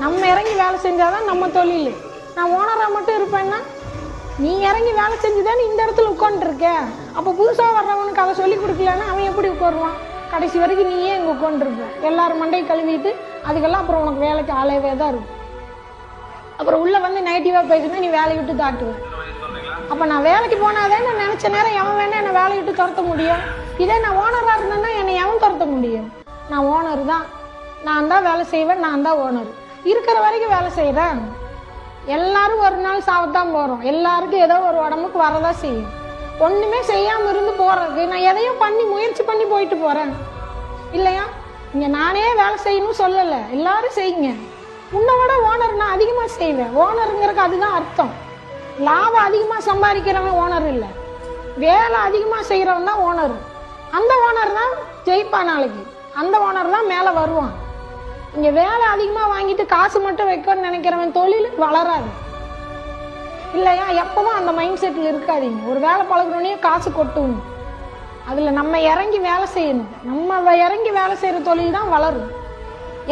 நம்ம இறங்கி வேலை செஞ்சாதான் நம்ம தொழில். நான் ஓனராக மட்டும் இருப்பேன்னா நீ இறங்கி வேலை செஞ்சுதானே இந்த இடத்துல உட்காந்துருக்க. அப்போ புதுசாக வர்றவனுக்கு அதை சொல்லி கொடுக்கலன்னா அவன் எப்படி உட்காருவான்? கடைசி வரைக்கும் நீயே இங்கே உட்காந்துருப்ப. எல்லாரும் மண்டையை கழுவிட்டு அதுக்கெல்லாம் அப்புறம் உனக்கு வேலைக்கு ஆளவே தான் இருக்கும். அப்புறம் உள்ளே வந்து நெகட்டிவாக பேசினா நீ வேலையை விட்டு தாட்டுவேன். அப்போ நான் வேலைக்கு போனாதான் நான் நினச்ச நேரம் எவன் வேணா என்னை வேலையை விட்டு துரத்த முடியும். இதே நான் ஓனராக இருந்தேன்னா என்னை எவன் துரத்த முடியும்? நான் ஓனர் தான், நான் தான் வேலை செய்வேன், நான் தான் ஓனர். இருக்கிற வரைக்கும் வேலை செய்கிறேன். எல்லாரும் ஒரு நாள் சாவத்தான் போகிறோம். எல்லாருக்கும் ஏதோ ஒரு உடம்புக்கு வரதான் செய்யும். ஒன்றுமே செய்யாமல் இருந்து போகிறதுக்கு நான் எதையும் பண்ணி முயற்சி பண்ணி போயிட்டு போகிறேன் இல்லையா? இங்கே நானே வேலை செய்யணும்னு சொல்லலை, எல்லாரும் செய்யுங்க. உன்னை விட ஓனர் நான் அதிகமாக செய்வேன். ஓனருங்கிறதுக்கு அதுதான் அர்த்தம். லாபம் அதிகமாக சம்பாதிக்கிறவன் ஓனர் இல்லை, வேலை அதிகமாக செய்கிறவன் தான் ஓனர். அந்த ஓனர் தான் ஜெயிப்பான் நாளைக்கு. அந்த ஓனர் தான் மேலே வருவான். இங்கே வேலை அதிகமாக வாங்கிட்டு காசு மட்டும் வைக்கணும்னு நினைக்கிறவன் தொழில் வளராது இல்லையா? எப்பவும் அந்த மைண்ட் செட்டில் இருக்காதீங்க. ஒரு வேலை பழகிறோன்னே காசு கொட்டணும். அதில் நம்ம இறங்கி வேலை செய்யணும். நம்ம இறங்கி வேலை செய்கிற தொழில் தான் வளரும்.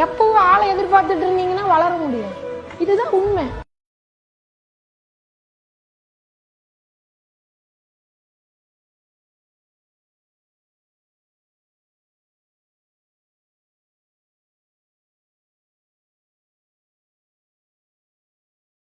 எப்பவும் ஆளை எதிர்பார்த்துட்டு இருந்தீங்கன்னா வளர முடியாது. இதுதான் உண்மை.